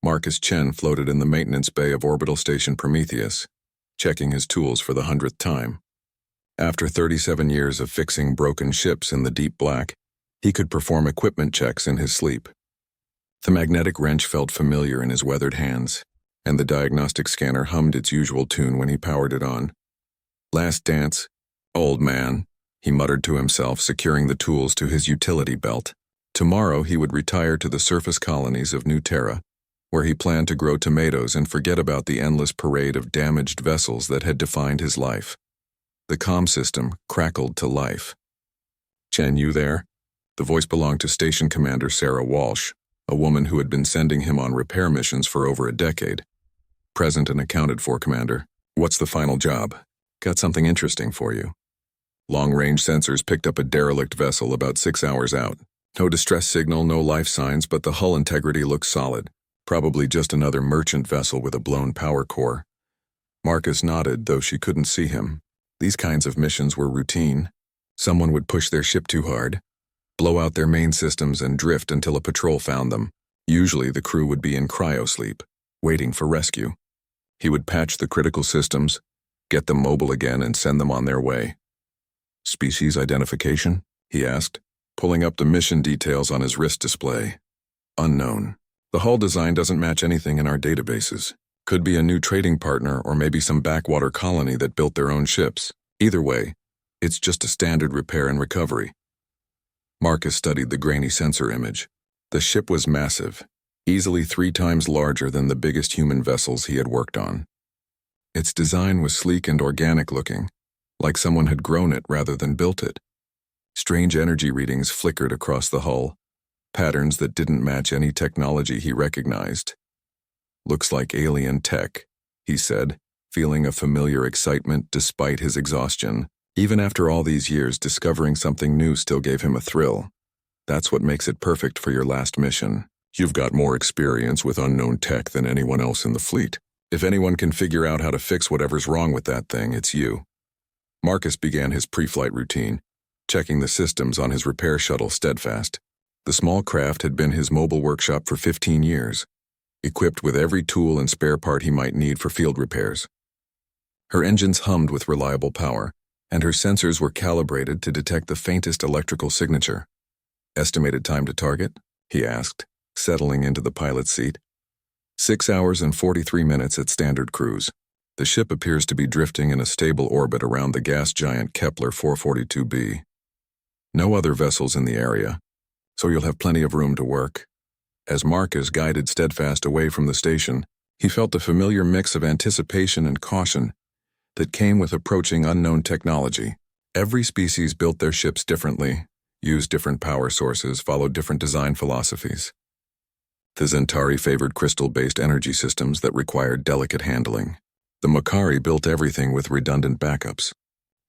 Marcus Chen floated in the maintenance bay of orbital station Prometheus, checking his tools for the 100th time. After 37 years of fixing broken ships in the deep black, he could perform equipment checks in his sleep. The magnetic wrench felt familiar in his weathered hands, and the diagnostic scanner hummed its usual tune when he powered it on. "Last dance, old man," he muttered to himself, securing the tools to his utility belt. Tomorrow he would retire to the surface colonies of New Terra, where he planned to grow tomatoes and forget about the endless parade of damaged vessels that had defined his life. The comm system crackled to life. "Chen, you there?" The voice belonged to Station Commander Sarah Walsh, a woman who had been sending him on repair missions for over a decade. "Present and accounted for, Commander. What's the final job? Got something interesting for you." Long-range sensors picked up a derelict vessel about 6 hours out. No distress signal, no life signs, but the hull integrity looked solid. Probably just another merchant vessel with a blown power core. Marcus nodded, though she couldn't see him. These kinds of missions were routine. Someone would push their ship too hard, blow out their main systems, and drift until a patrol found them. Usually the crew would be in cryosleep, waiting for rescue. He would patch the critical systems, get them mobile again, and send them on their way. "Species identification?" he asked, pulling up the mission details on his wrist display. "Unknown. The hull design doesn't match anything in our databases. Could be a new trading partner or maybe some backwater colony that built their own ships. Either way, it's just a standard repair and recovery." Marcus studied the grainy sensor image. The ship was massive, easily 3 times larger than the biggest human vessels he had worked on. Its design was sleek and organic looking, like someone had grown it rather than built it. Strange energy readings flickered across the hull, patterns that didn't match any technology he recognized. "Looks like alien tech," he said, feeling a familiar excitement despite his exhaustion. Even after all these years, discovering something new still gave him a thrill. That's what makes it perfect for your last mission. "You've got more experience with unknown tech than anyone else in the fleet. If anyone can figure out how to fix whatever's wrong with that thing, it's you." Marcus began his pre-flight routine, checking the systems on his repair shuttle Steadfast. The small craft had been his mobile workshop for 15 years, equipped with every tool and spare part he might need for field repairs. Her engines hummed with reliable power, and her sensors were calibrated to detect the faintest electrical signature. "Estimated time to target?" he asked, settling into the pilot's seat. 6 hours and 43 minutes at standard cruise. The ship appears to be drifting in a stable orbit around the gas giant Kepler 442b. No other vessels in the area, so you'll have plenty of room to work. As Marcus guided Steadfast away from the station, he felt a familiar mix of anticipation and caution that came with approaching unknown technology. Every species built their ships differently, used different power sources, followed different design philosophies. The Zentari favored crystal-based energy systems that required delicate handling. The Makari built everything with redundant backups,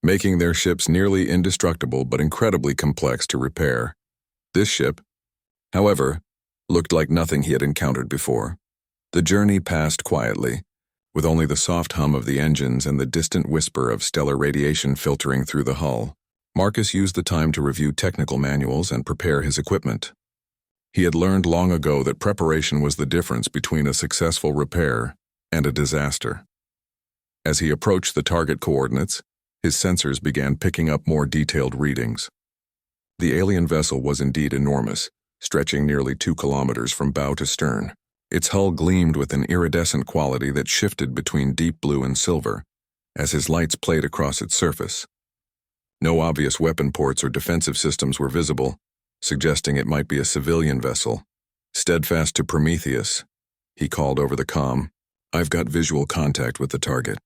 making their ships nearly indestructible but incredibly complex to repair. This ship, however, looked like nothing he had encountered before. The journey passed quietly, with only the soft hum of the engines and the distant whisper of stellar radiation filtering through the hull. Marcus used the time to review technical manuals and prepare his equipment. He had learned long ago that preparation was the difference between a successful repair and a disaster. As he approached the target coordinates, his sensors began picking up more detailed readings. The alien vessel was indeed enormous, stretching nearly 2 kilometers from bow to stern. Its hull gleamed with an iridescent quality that shifted between deep blue and silver as his lights played across its surface. No obvious weapon ports or defensive systems were visible, suggesting it might be a civilian vessel. "Steadfast to Prometheus," he called over the comm. "I've got visual contact with the target,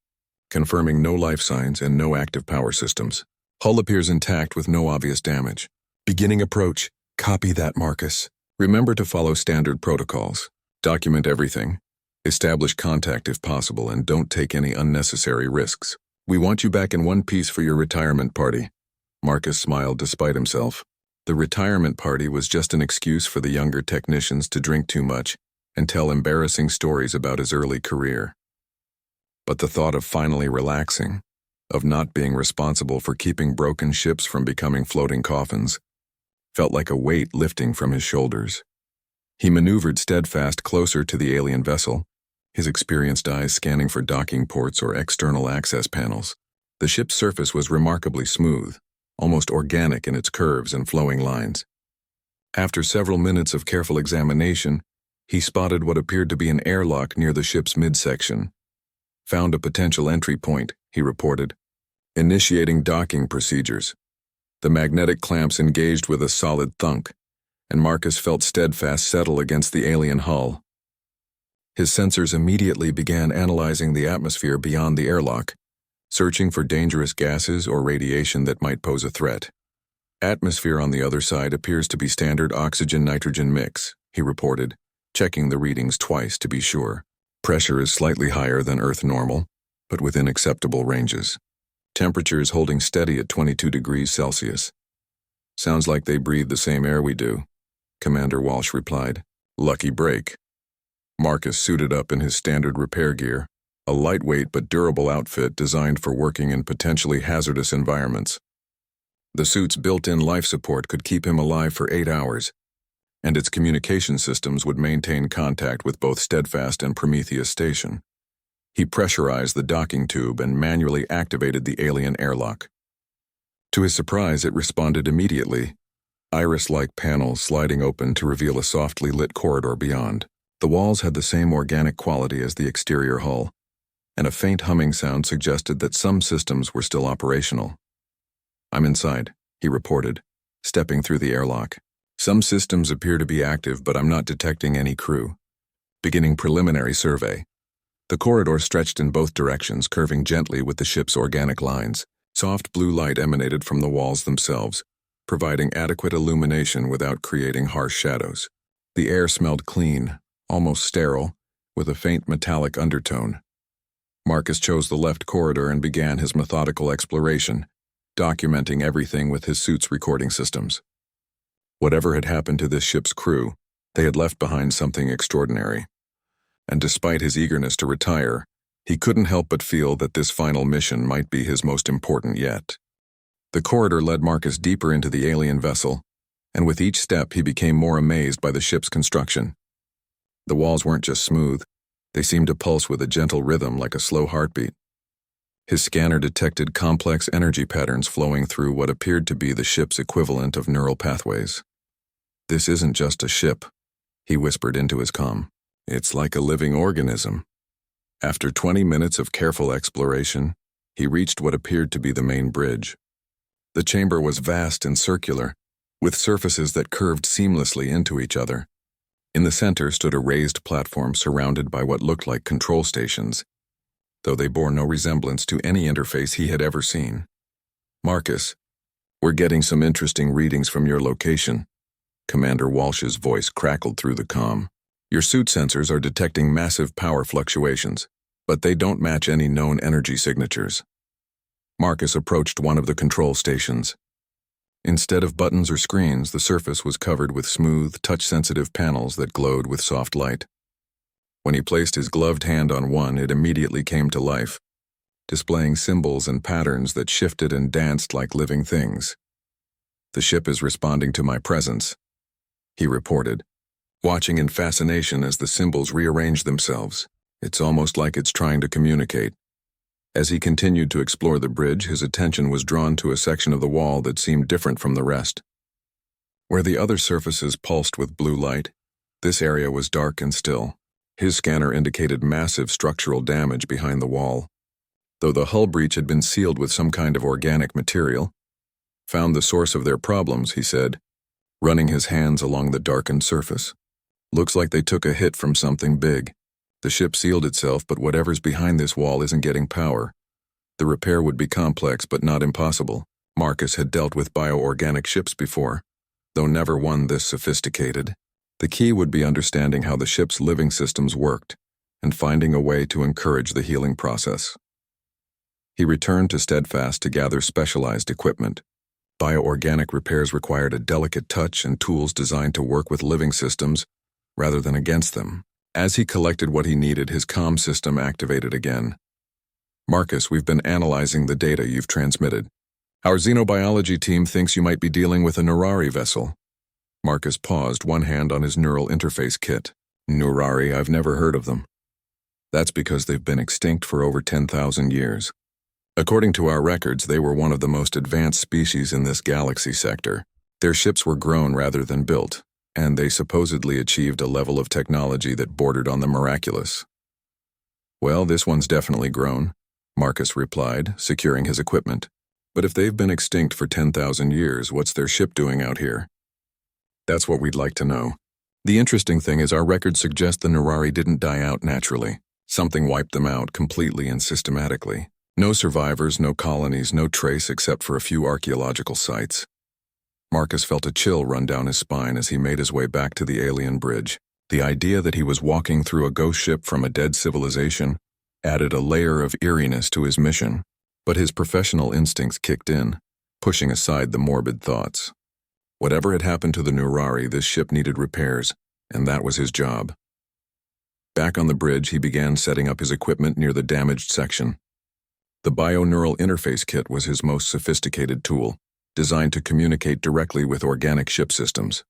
confirming no life signs and no active power systems. Hull appears intact with no obvious damage. Beginning approach. Copy that, Marcus. Remember to follow standard protocols. Document everything. Establish contact if possible, and don't take any unnecessary risks. We want you back in one piece for your retirement party." Marcus smiled despite himself. The retirement party was just an excuse for the younger technicians to drink too much and tell embarrassing stories about his early career. But the thought of finally relaxing, of not being responsible for keeping broken ships from becoming floating coffins, felt like a weight lifting from his shoulders. He maneuvered steadfast closer to the alien vessel, his experienced eyes scanning for docking ports or external access panels. The ship's surface was remarkably smooth, almost organic in its curves and flowing lines. After several minutes of careful examination, he spotted what appeared to be an airlock near the ship's midsection. Found a potential entry point, he reported. Initiating docking procedures. The magnetic clamps engaged with a solid thunk, and Marcus felt steadfast settle against the alien hull. His sensors immediately began analyzing the atmosphere beyond the airlock, searching for dangerous gases or radiation that might pose a threat. Atmosphere on the other side appears to be standard oxygen-nitrogen mix, he reported, checking the readings twice to be sure. Pressure is slightly higher than Earth normal, but within acceptable ranges. Temperature is holding steady at 22 degrees Celsius. Sounds like they breathe the same air we do, Commander Walsh replied. Lucky break. Marcus suited up in his standard repair gear, a lightweight but durable outfit designed for working in potentially hazardous environments. The suit's built-in life support could keep him alive for 8 hours, and its communication systems would maintain contact with both Steadfast and Prometheus Station. He pressurized the docking tube and manually activated the alien airlock. To his surprise, it responded immediately, iris-like panels sliding open to reveal a softly lit corridor beyond. The walls had the same organic quality as the exterior hull, and a faint humming sound suggested that some systems were still operational. I'm inside, he reported, stepping through the airlock. Some systems appear to be active, but I'm not detecting any crew. Beginning preliminary survey. The corridor stretched in both directions, curving gently with the ship's organic lines. Soft blue light emanated from the walls themselves, providing adequate illumination without creating harsh shadows. The air smelled clean, almost sterile, with a faint metallic undertone. Marcus chose the left corridor and began his methodical exploration, documenting everything with his suit's recording systems. Whatever had happened to this ship's crew, they had left behind something extraordinary. And despite his eagerness to retire, he couldn't help but feel that this final mission might be his most important yet. The corridor led Marcus deeper into the alien vessel, and with each step he became more amazed by the ship's construction. The walls weren't just smooth, they seemed to pulse with a gentle rhythm like a slow heartbeat. His scanner detected complex energy patterns flowing through what appeared to be the ship's equivalent of neural pathways. This isn't just a ship, he whispered into his comm. It's like a living organism. After 20 minutes of careful exploration, he reached what appeared to be the main bridge. The chamber was vast and circular, with surfaces that curved seamlessly into each other. In the center stood a raised platform surrounded by what looked like control stations, though they bore no resemblance to any interface he had ever seen. Marcus, we're getting some interesting readings from your location. Commander Walsh's voice crackled through the comm. Your suit sensors are detecting massive power fluctuations, but they don't match any known energy signatures. Marcus approached one of the control stations. Instead of buttons or screens, the surface was covered with smooth, touch-sensitive panels that glowed with soft light. When he placed his gloved hand on one, it immediately came to life, displaying symbols and patterns that shifted and danced like living things. The ship is responding to my presence, he reported, watching in fascination as the symbols rearranged themselves. It's almost like it's trying to communicate. As he continued to explore the bridge, his attention was drawn to a section of the wall that seemed different from the rest. Where the other surfaces pulsed with blue light, this area was dark and still. His scanner indicated massive structural damage behind the wall. Though the hull breach had been sealed with some kind of organic material, found the source of their problems, he said, running his hands along the darkened surface. Looks like they took a hit from something big. The ship sealed itself, but whatever's behind this wall isn't getting power. The repair would be complex, but not impossible. Marcus had dealt with bioorganic ships before, though never one this sophisticated. The key would be understanding how the ship's living systems worked and finding a way to encourage the healing process. He returned to Steadfast to gather specialized equipment. Bioorganic repairs required a delicate touch and tools designed to work with living systems rather than against them. As he collected what he needed, his comm system activated again. Marcus, we've been analyzing the data you've transmitted. Our xenobiology team thinks you might be dealing with a Nerari vessel. Marcus paused, one hand on his neural interface kit. Nurari, I've never heard of them. That's because they've been extinct for over 10,000 years. According to our records, they were one of the most advanced species in this galaxy sector. Their ships were grown rather than built, and they supposedly achieved a level of technology that bordered on the miraculous. Well, this one's definitely grown, Marcus replied, securing his equipment. But if they've been extinct for 10,000 years, what's their ship doing out here? That's what we'd like to know. The interesting thing is our records suggest the Nurari didn't die out naturally. Something wiped them out completely and systematically. No survivors, no colonies, no trace except for a few archaeological sites. Marcus felt a chill run down his spine as he made his way back to the alien bridge. The idea that he was walking through a ghost ship from a dead civilization added a layer of eeriness to his mission, but his professional instincts kicked in, pushing aside the morbid thoughts. Whatever had happened to the Nurari, this ship needed repairs, and that was his job. Back on the bridge, he began setting up his equipment near the damaged section. The bio-neural interface kit was his most sophisticated tool, designed to communicate directly with organic ship systems.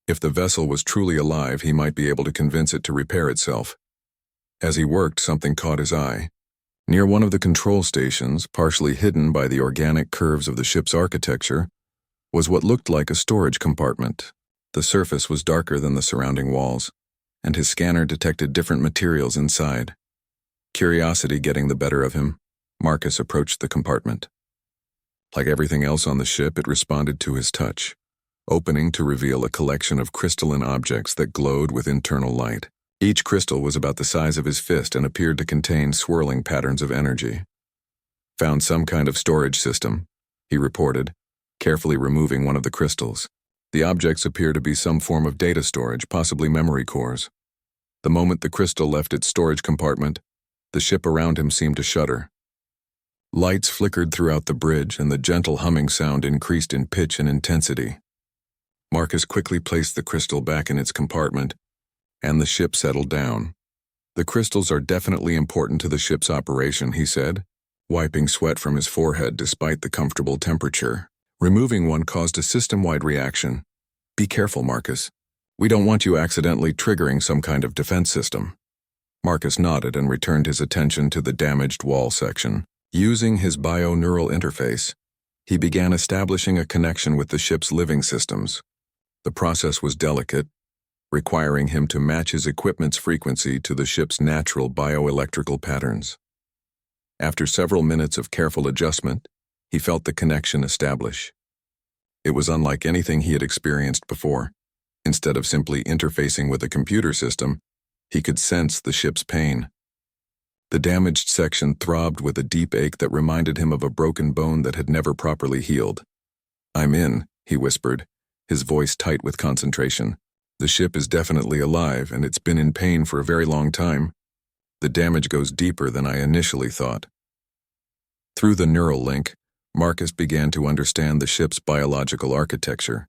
If the vessel was truly alive, he might be able to convince it to repair itself. As he worked, something caught his eye. Near one of the control stations, partially hidden by the organic curves of the ship's architecture, was what looked like a storage compartment. The surface was darker than the surrounding walls, and his scanner detected different materials inside. Curiosity getting the better of him, Marcus approached the compartment. Like everything else on the ship, it responded to his touch, opening to reveal a collection of crystalline objects that glowed with internal light. Each crystal was about the size of his fist and appeared to contain swirling patterns of energy. Found some kind of storage system, he reported, carefully removing one of the crystals. The objects appear to be some form of data storage, possibly memory cores. The moment the crystal left its storage compartment, the ship around him seemed to shudder. Lights flickered throughout the bridge, and the gentle humming sound increased in pitch and intensity. Marcus quickly placed the crystal back in its compartment, and the ship settled down. The crystals are definitely important to the ship's operation, he said, wiping sweat from his forehead despite the comfortable temperature. Removing one caused a system-wide reaction. Be careful, Marcus. We don't want you accidentally triggering some kind of defense system. Marcus nodded and returned his attention to the damaged wall section. Using his bio-neural interface, he began establishing a connection with the ship's living systems. The process was delicate, requiring him to match his equipment's frequency to the ship's natural bioelectrical patterns. After several minutes of careful adjustment, he felt the connection establish. It was unlike anything he had experienced before. Instead of simply interfacing with a computer system, he could sense the ship's pain. The damaged section throbbed with a deep ache that reminded him of a broken bone that had never properly healed. "I'm in," he whispered, his voice tight with concentration. "The ship is definitely alive, and it's been in pain for a very long time. The damage goes deeper than I initially thought." Through the neural link, Marcus began to understand the ship's biological architecture.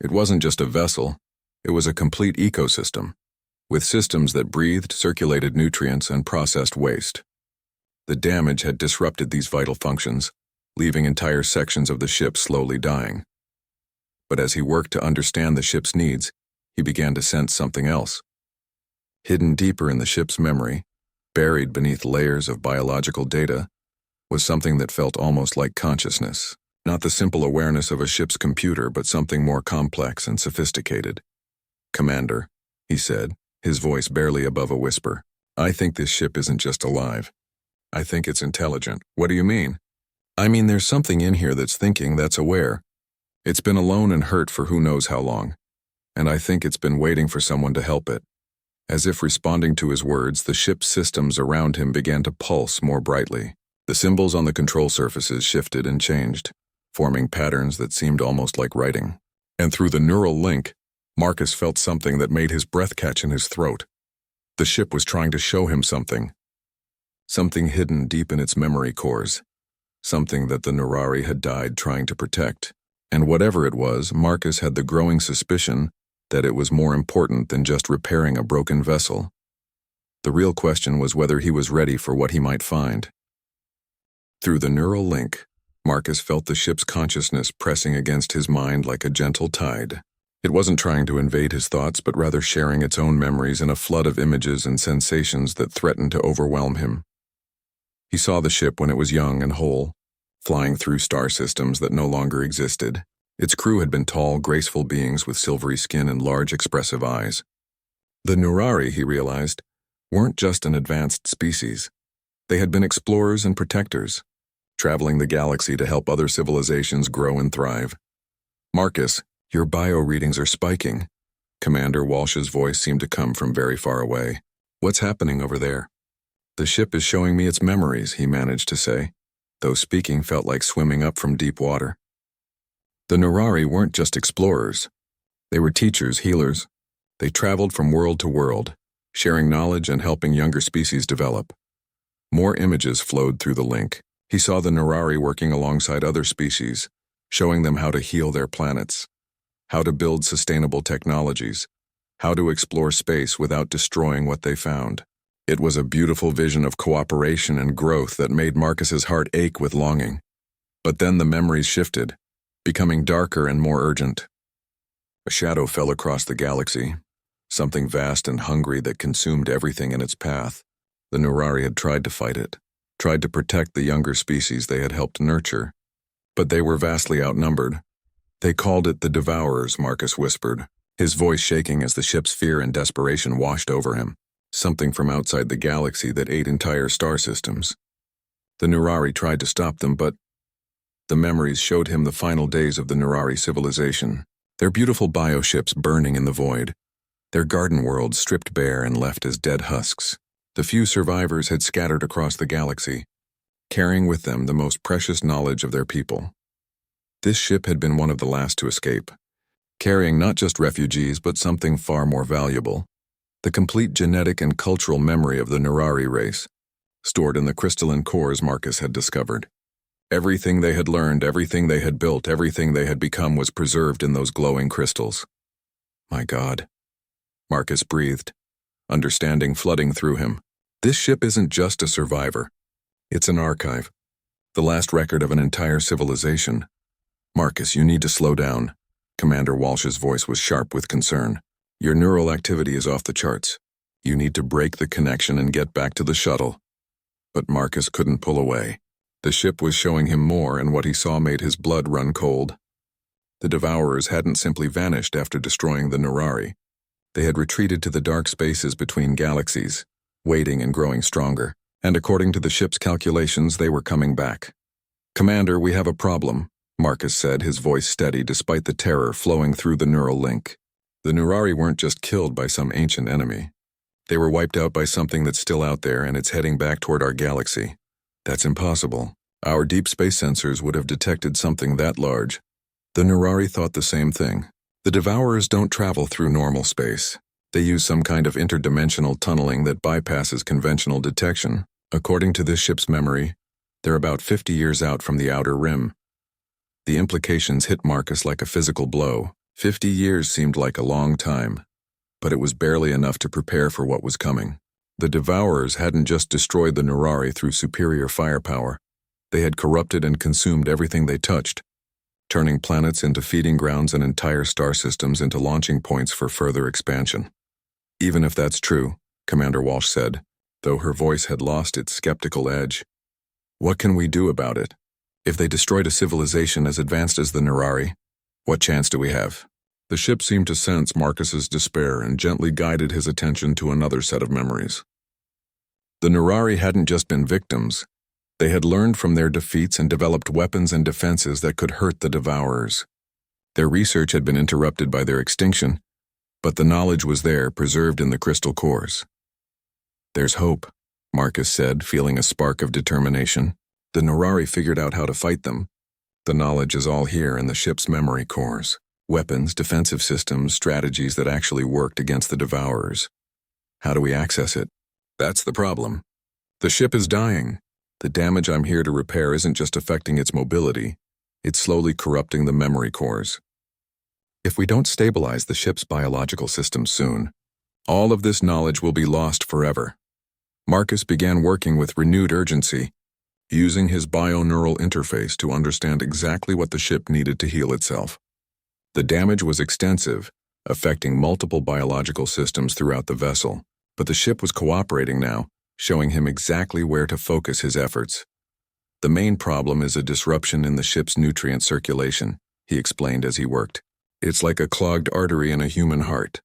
It wasn't just a vessel, it was a complete ecosystem, with systems that breathed, circulated nutrients, and processed waste. The damage had disrupted these vital functions, leaving entire sections of the ship slowly dying. But as he worked to understand the ship's needs, he began to sense something else. Hidden deeper in the ship's memory, buried beneath layers of biological data, was something that felt almost like consciousness. Not the simple awareness of a ship's computer, but something more complex and sophisticated. "Commander," he said, his voice barely above a whisper, "I think this ship isn't just alive. I think it's intelligent." "What do you mean?" "I mean there's something in here that's thinking, that's aware. It's been alone and hurt for who knows how long, and I think it's been waiting for someone to help it." As if responding to his words, the ship's systems around him began to pulse more brightly. The symbols on the control surfaces shifted and changed, forming patterns that seemed almost like writing. And through the neural link, Marcus felt something that made his breath catch in his throat. The ship was trying to show him something. Something hidden deep in its memory cores. Something that the Nurari had died trying to protect. And whatever it was, Marcus had the growing suspicion that it was more important than just repairing a broken vessel. The real question was whether he was ready for what he might find. Through the neural link, Marcus felt the ship's consciousness pressing against his mind like a gentle tide. It wasn't trying to invade his thoughts, but rather sharing its own memories in a flood of images and sensations that threatened to overwhelm him. He saw the ship when it was young and whole, flying through star systems that no longer existed. Its crew had been tall, graceful beings with silvery skin and large, expressive eyes. The Nurari, he realized, weren't just an advanced species. They had been explorers and protectors, traveling the galaxy to help other civilizations grow and thrive. "Marcus, your bio readings are spiking." Commander Walsh's voice seemed to come from very far away. "What's happening over there?" "The ship is showing me its memories," he managed to say, though speaking felt like swimming up from deep water. The Nurari weren't just explorers. They were teachers, healers. They traveled from world to world, sharing knowledge and helping younger species develop. More images flowed through the link. He saw the Nurari working alongside other species, showing them how to heal their planets, how to build sustainable technologies, how to explore space without destroying what they found. It was a beautiful vision of cooperation and growth that made Marcus's heart ache with longing. But then the memories shifted, becoming darker and more urgent. A shadow fell across the galaxy, something vast and hungry that consumed everything in its path. The Nurari had tried to fight it, tried to protect the younger species they had helped nurture, but they were vastly outnumbered. "They called it the Devourers," Marcus whispered, his voice shaking as the ship's fear and desperation washed over him. Something from outside the galaxy that ate entire star systems. The Nurari tried to stop them, but the memories showed him the final days of the Nurari civilization, their beautiful bioships burning in the void, their garden worlds stripped bare and left as dead husks. The few survivors had scattered across the galaxy, carrying with them the most precious knowledge of their people. This ship had been one of the last to escape, carrying not just refugees but something far more valuable, the complete genetic and cultural memory of the Nurari race, stored in the crystalline cores Marcus had discovered. Everything they had learned, everything they had built, everything they had become was preserved in those glowing crystals. "My God," Marcus breathed, understanding flooding through him. This ship isn't just a survivor. It's an archive, the last record of an entire civilization. "Marcus, you need to slow down." Commander Walsh's voice was sharp with concern. "Your neural activity is off the charts. You need to break the connection and get back to the shuttle." But Marcus couldn't pull away. The ship was showing him more, and what he saw made his blood run cold. The Devourers hadn't simply vanished after destroying the Nurari. They had retreated to the dark spaces between galaxies, waiting and growing stronger, and according to the ship's calculations, they were coming back. "Commander, we have a problem," Marcus said, his voice steady despite the terror flowing through the neural link. The Nurari weren't just killed by some ancient enemy. They were wiped out by something that's still out there, and it's heading back toward our galaxy. "That's impossible. Our deep space sensors would have detected something that large." The Nurari thought the same thing. The Devourers don't travel through normal space. They use some kind of interdimensional tunneling that bypasses conventional detection. According to this ship's memory, they're about 50 years out from the outer rim. The implications hit Marcus like a physical blow. 50 years seemed like a long time, but it was barely enough to prepare for what was coming. The Devourers hadn't just destroyed the Nurari through superior firepower. They had corrupted and consumed everything they touched, turning planets into feeding grounds and entire star systems into launching points for further expansion. "Even if that's true," Commander Walsh said, though her voice had lost its skeptical edge, "what can we do about it? If they destroyed a civilization as advanced as the Nurari, what chance do we have?" The ship seemed to sense Marcus's despair and gently guided his attention to another set of memories. The Nurari hadn't just been victims. They had learned from their defeats and developed weapons and defenses that could hurt the Devourers. Their research had been interrupted by their extinction, but the knowledge was there, preserved in the crystal cores. "There's hope," Marcus said, feeling a spark of determination. "The Nurari figured out how to fight them. The knowledge is all here in the ship's memory cores. Weapons, defensive systems, strategies that actually worked against the Devourers. How do we access it? That's the problem. The ship is dying. The damage I'm here to repair isn't just affecting its mobility, it's slowly corrupting the memory cores. If we don't stabilize the ship's biological system soon, all of this knowledge will be lost forever." Marcus began working with renewed urgency, using his bioneural interface to understand exactly what the ship needed to heal itself. The damage was extensive, affecting multiple biological systems throughout the vessel. But the ship was cooperating now, showing him exactly where to focus his efforts. The main problem is a disruption in the ship's nutrient circulation, he explained as he worked. It's like a clogged artery in a human heart.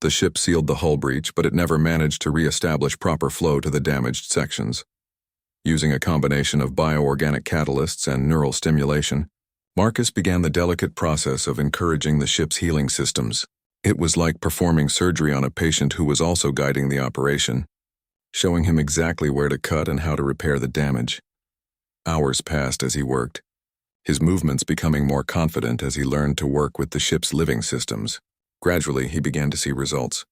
The ship sealed the hull breach, but it never managed to re-establish proper flow to the damaged sections. Using a combination of bioorganic catalysts and neural stimulation, Marcus began the delicate process of encouraging the ship's healing systems. It was like performing surgery on a patient who was also guiding the operation, showing him exactly where to cut and how to repair the damage. Hours passed as he worked, his movements becoming more confident as he learned to work with the ship's living systems. Gradually, he began to see results.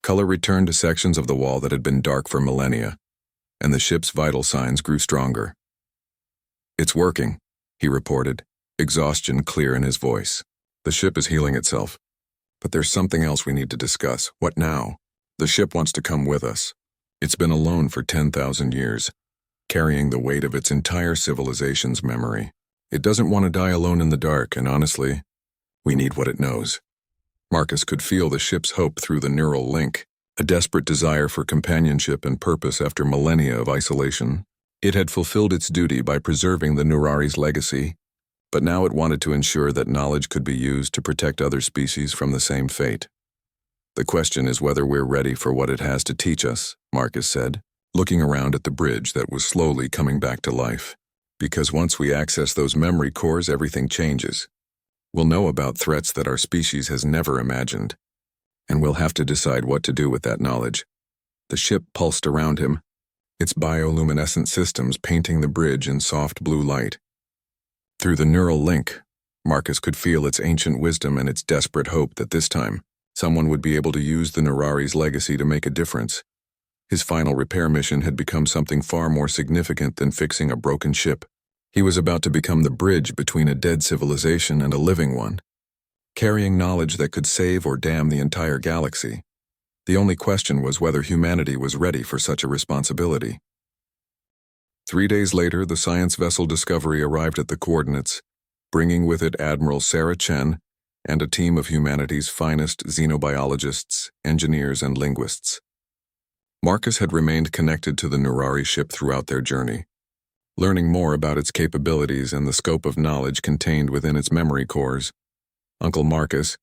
Color returned to sections of the wall that had been dark for millennia, and the ship's vital signs grew stronger. "It's working," he reported, exhaustion clear in his voice. "The ship is healing itself. But there's something else we need to discuss. What now? The ship wants to come with us. It's been alone for 10,000 years, carrying the weight of its entire civilization's memory. It doesn't want to die alone in the dark, and honestly, we need what it knows." Marcus could feel the ship's hope through the neural link, a desperate desire for companionship and purpose after millennia of isolation. It had fulfilled its duty by preserving the Nurari's legacy, but now it wanted to ensure that knowledge could be used to protect other species from the same fate. "The question is whether we're ready for what it has to teach us," Marcus said, looking around at the bridge that was slowly coming back to life. "Because once we access those memory cores, everything changes. We'll know about threats that our species has never imagined, and we'll have to decide what to do with that knowledge." The ship pulsed around him, its bioluminescent systems painting the bridge in soft blue light. Through the neural link, Marcus could feel its ancient wisdom and its desperate hope that this time, someone would be able to use the Nurari's legacy to make a difference. His final repair mission had become something far more significant than fixing a broken ship. He was about to become the bridge between a dead civilization and a living one, carrying knowledge that could save or damn the entire galaxy. The only question was whether humanity was ready for such a responsibility. 3 days later, the science vessel Discovery arrived at the coordinates, bringing with it Admiral Sarah Chen and a team of humanity's finest xenobiologists, engineers, and linguists. Marcus had remained connected to the Nurari ship throughout their journey, learning more about its capabilities and the scope of knowledge contained within its memory cores. "Uncle Marcus,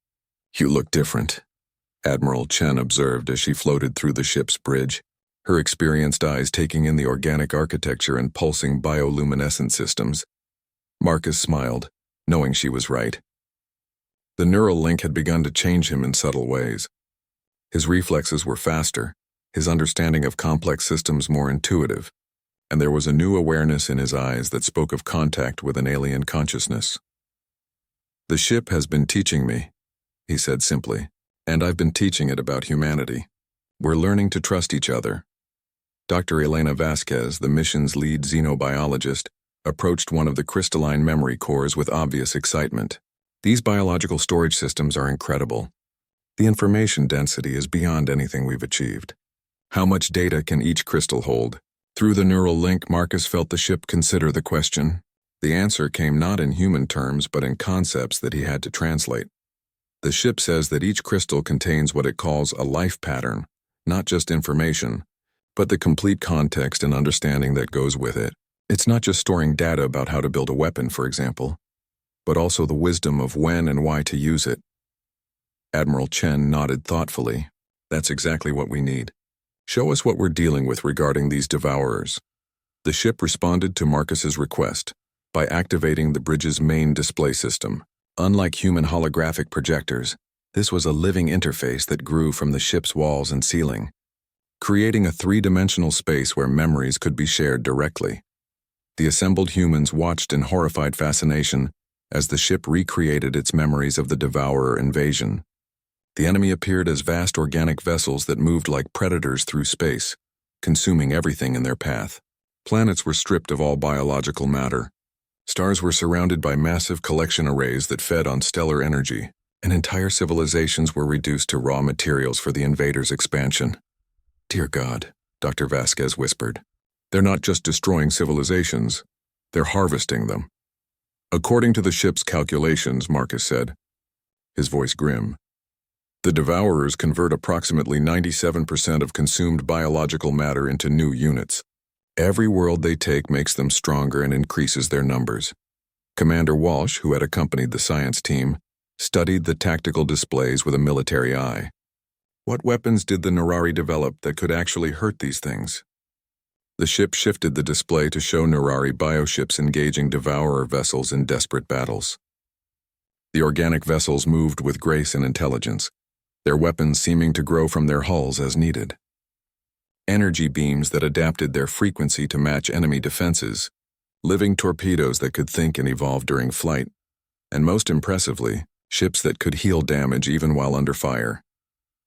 you look different," Admiral Chen observed as she floated through the ship's bridge, her experienced eyes taking in the organic architecture and pulsing bioluminescent systems. Marcus smiled, knowing she was right. The neural link had begun to change him in subtle ways. His reflexes were faster, his understanding of complex systems more intuitive, and there was a new awareness in his eyes that spoke of contact with an alien consciousness. "The ship has been teaching me," he said simply, "and I've been teaching it about humanity. We're learning to trust each other." Dr. Elena Vasquez, the mission's lead xenobiologist, approached one of the crystalline memory cores with obvious excitement. "These biological storage systems are incredible. The information density is beyond anything we've achieved. How much data can each crystal hold?" Through the neural link, Marcus felt the ship consider the question. The answer came not in human terms but in concepts that he had to translate. "The ship says that each crystal contains what it calls a life pattern, not just information, but the complete context and understanding that goes with it. It's not just storing data about how to build a weapon, for example, but also the wisdom of when and why to use it." Admiral Chen nodded thoughtfully. "That's exactly what we need. Show us what we're dealing with regarding these devourers." The ship responded to Marcus's request by activating the bridge's main display system. Unlike human holographic projectors, this was a living interface that grew from the ship's walls and ceiling, creating a three-dimensional space where memories could be shared directly. The assembled humans watched in horrified fascination as the ship recreated its memories of the devourer invasion. The enemy appeared as vast organic vessels that moved like predators through space, consuming everything in their path. Planets were stripped of all biological matter. Stars were surrounded by massive collection arrays that fed on stellar energy, and entire civilizations were reduced to raw materials for the invaders' expansion. "Dear God," Dr. Vasquez whispered, "they're not just destroying civilizations, they're harvesting them." "According to the ship's calculations," Marcus said, his voice grim, The Devourers convert approximately 97% of consumed biological matter into new units. Every world they take makes them stronger and increases their numbers. Commander Walsh, who had accompanied the science team, studied the tactical displays with a military eye. What weapons did the Nurari develop that could actually hurt these things? The ship shifted the display to show Nurari bioships engaging Devourer vessels in desperate battles. The organic vessels moved with grace and intelligence, their weapons seeming to grow from their hulls as needed. Energy beams that adapted their frequency to match enemy defenses, living torpedoes that could think and evolve during flight, and most impressively, ships that could heal damage even while under fire.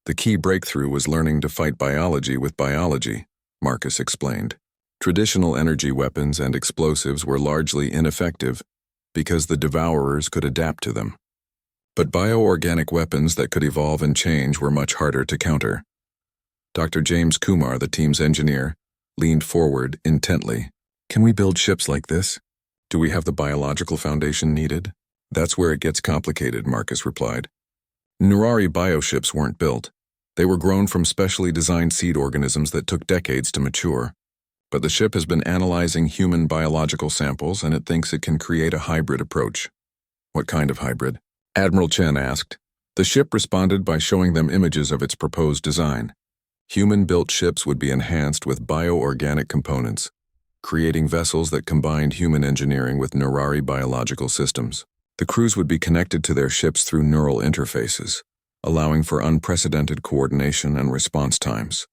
The key breakthrough was learning to fight biology with biology, Marcus explained. Traditional energy weapons and explosives were largely ineffective because the Devourers could adapt to them. But bioorganic weapons that could evolve and change were much harder to counter. Dr. James Kumar, the team's engineer, leaned forward intently. Can we build ships like this? Do we have the biological foundation needed? That's where it gets complicated, Marcus replied. Nurari bioships weren't built. They were grown from specially designed seed organisms that took decades to mature. But the ship has been analyzing human biological samples, and it thinks it can create a hybrid approach. What kind of hybrid? Admiral Chen asked. The ship responded by showing them images of its proposed design. Human-built ships would be enhanced with bioorganic components, creating vessels that combined human engineering with Nurari biological systems. The crews would be connected to their ships through neural interfaces, allowing for unprecedented coordination and response times.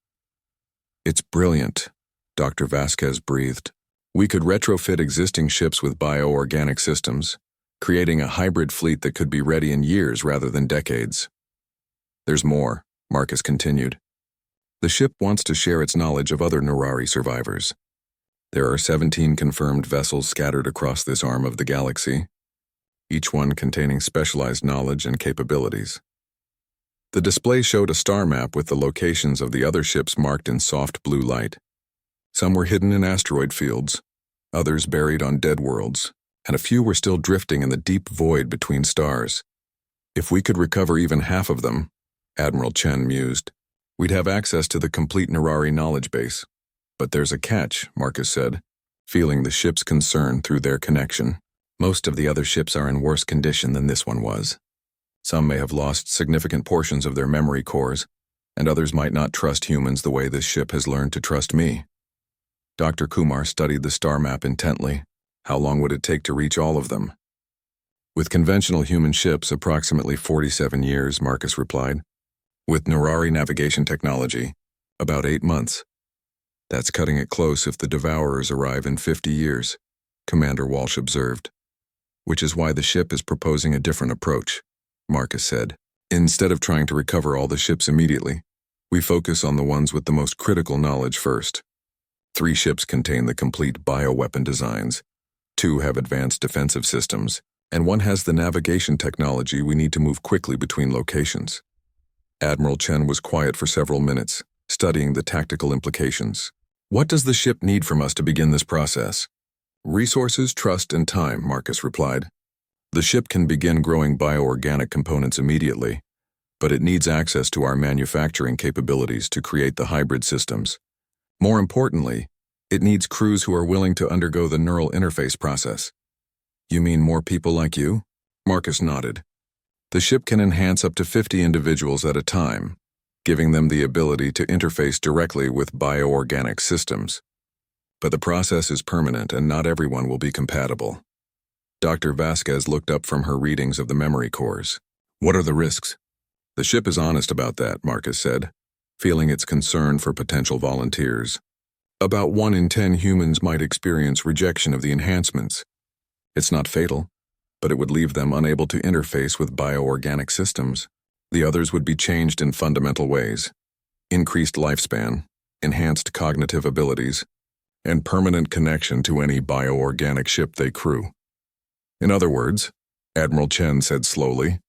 It's brilliant, Dr. Vasquez breathed. We could retrofit existing ships with bioorganic systems, creating a hybrid fleet that could be ready in years rather than decades. There's more, Marcus continued. The ship wants to share its knowledge of other Nurari survivors. There are 17 confirmed vessels scattered across this arm of the galaxy, each one containing specialized knowledge and capabilities. The display showed a star map with the locations of the other ships marked in soft blue light. Some were hidden in asteroid fields, others buried on dead worlds, and a few were still drifting in the deep void between stars. If we could recover even half of them, Admiral Chen mused, we'd have access to the complete Nurari knowledge base. But there's a catch, Marcus said, feeling the ship's concern through their connection. Most of the other ships are in worse condition than this one was. Some may have lost significant portions of their memory cores, and others might not trust humans the way this ship has learned to trust me. Dr. Kumar studied the star map intently. How long would it take to reach all of them? With conventional human ships, approximately 47 years, Marcus replied. With Nurari navigation technology, about 8 months. That's cutting it close if the Devourers arrive in 50 years, Commander Walsh observed. Which is why the ship is proposing a different approach, Marcus said. Instead of trying to recover all the ships immediately, we focus on the ones with the most critical knowledge first. 3 ships contain the complete bioweapon designs, 2 have advanced defensive systems, and 1 has the navigation technology we need to move quickly between locations. Admiral Chen was quiet for several minutes, studying the tactical implications. What does the ship need from us to begin this process? Resources, trust, and time, Marcus replied. The ship can begin growing bioorganic components immediately, but it needs access to our manufacturing capabilities to create the hybrid systems. More importantly, it needs crews who are willing to undergo the neural interface process. You mean more people like you? Marcus nodded. The ship can enhance up to 50 individuals at a time, giving them the ability to interface directly with bioorganic systems. But the process is permanent and not everyone will be compatible. Dr. Vasquez looked up from her readings of the memory cores. What are the risks? The ship is honest about that, Marcus said, feeling its concern for potential volunteers. About 1 in 10 humans might experience rejection of the enhancements. It's not fatal, but it would leave them unable to interface with bioorganic systems. The others would be changed in fundamental ways. Increased lifespan, enhanced cognitive abilities, and permanent connection to any bioorganic ship they crew. In other words, Admiral Chen said slowly,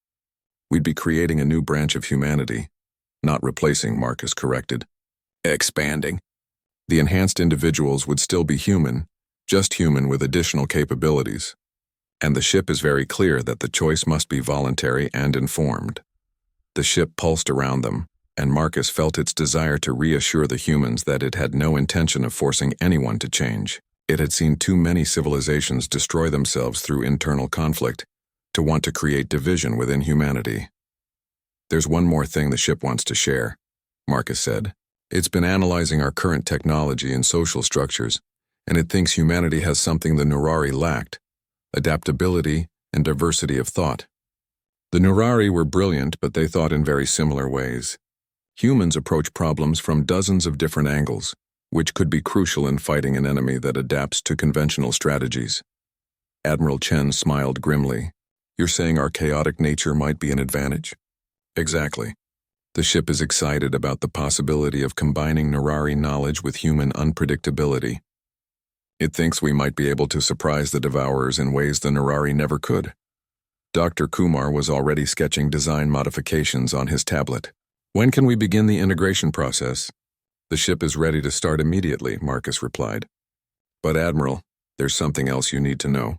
we'd be creating a new branch of humanity. Not replacing, Marcus corrected. Expanding. The enhanced individuals would still be human, just human with additional capabilities. And the ship is very clear that the choice must be voluntary and informed. The ship pulsed around them, and Marcus felt its desire to reassure the humans that it had no intention of forcing anyone to change. It had seen too many civilizations destroy themselves through internal conflict to want to create division within humanity. "There's one more thing the ship wants to share," Marcus said. "It's been analyzing our current technology and social structures, and it thinks humanity has something the Nurari lacked: adaptability and diversity of thought." The Nurari were brilliant, but they thought in very similar ways. Humans approach problems from dozens of different angles, which could be crucial in fighting an enemy that adapts to conventional strategies. Admiral Chen smiled grimly. "You're saying our chaotic nature might be an advantage?" "Exactly. The ship is excited about the possibility of combining Nurari knowledge with human unpredictability. It thinks we might be able to surprise the Devourers in ways the Nurari never could." Dr. Kumar was already sketching design modifications on his tablet. "When can we begin the integration process?" "The ship is ready to start immediately," Marcus replied. "But Admiral, there's something else you need to know.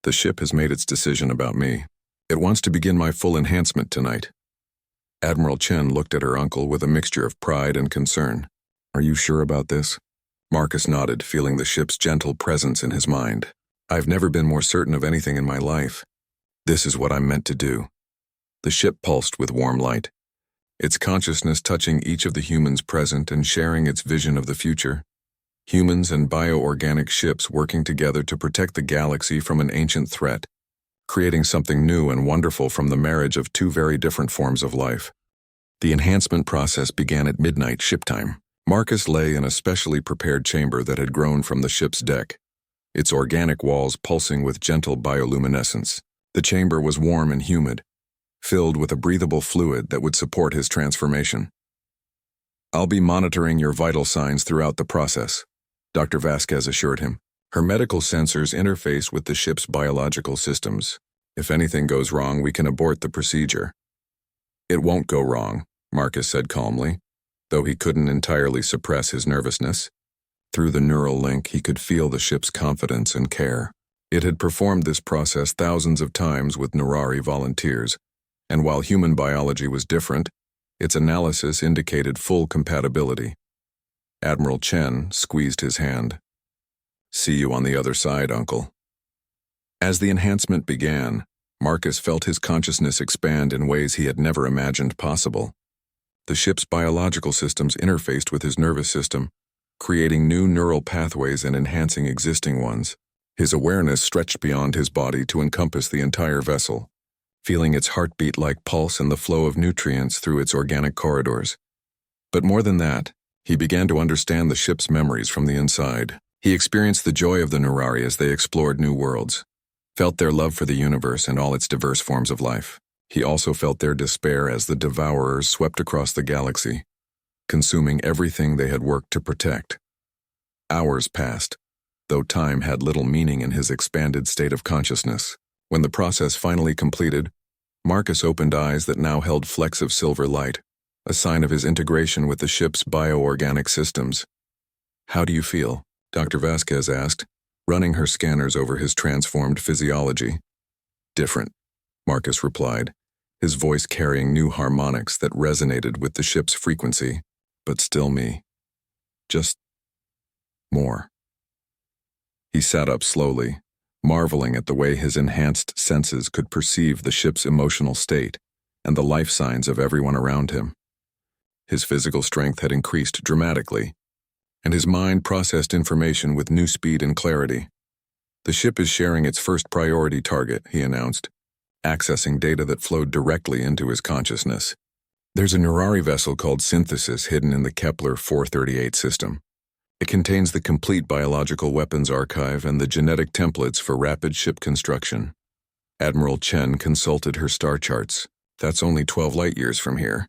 The ship has made its decision about me. It wants to begin my full enhancement tonight." Admiral Chen looked at her uncle with a mixture of pride and concern. "Are you sure about this?" Marcus nodded, feeling the ship's gentle presence in his mind. "I've never been more certain of anything in my life. This is what I'm meant to do." The ship pulsed with warm light, its consciousness touching each of the humans present and sharing its vision of the future. Humans and bioorganic ships working together to protect the galaxy from an ancient threat, creating something new and wonderful from the marriage of two very different forms of life. The enhancement process began at midnight ship time. Marcus lay in a specially prepared chamber that had grown from the ship's deck, its organic walls pulsing with gentle bioluminescence. The chamber was warm and humid, filled with a breathable fluid that would support his transformation. "I'll be monitoring your vital signs throughout the process," Dr. Vasquez assured him. "Her medical sensors interface with the ship's biological systems. If anything goes wrong, we can abort the procedure." "It won't go wrong," Marcus said calmly, though he couldn't entirely suppress his nervousness. Through the neural link, he could feel the ship's confidence and care. It had performed this process thousands of times with Nurari volunteers, and while human biology was different, its analysis indicated full compatibility. Admiral Chen squeezed his hand. "See you on the other side, Uncle." As the enhancement began, Marcus felt his consciousness expand in ways he had never imagined possible. The ship's biological systems interfaced with his nervous system, creating new neural pathways and enhancing existing ones. His awareness stretched beyond his body to encompass the entire vessel, feeling its heartbeat-like pulse and the flow of nutrients through its organic corridors. But more than that, he began to understand the ship's memories from the inside. He experienced the joy of the Nurari as they explored new worlds, felt their love for the universe and all its diverse forms of life. He also felt their despair as the Devourers swept across the galaxy, consuming everything they had worked to protect. Hours passed, though time had little meaning in his expanded state of consciousness. When the process finally completed, Marcus opened eyes that now held flecks of silver light, a sign of his integration with the ship's bioorganic systems. "How do you feel?" Dr. Vasquez asked, running her scanners over his transformed physiology. "Different," Marcus replied, his voice carrying new harmonics that resonated with the ship's frequency. "But still me. Just more." He sat up slowly, marveling at the way his enhanced senses could perceive the ship's emotional state and the life signs of everyone around him. His physical strength had increased dramatically, and his mind processed information with new speed and clarity. "The ship is sharing its first priority target," he announced, accessing data that flowed directly into his consciousness. "There's a Nurari vessel called Synthesis hidden in the Kepler 438 system. It contains the complete biological weapons archive and the genetic templates for rapid ship construction." Admiral Chen consulted her star charts. "That's only 12 light-years from here.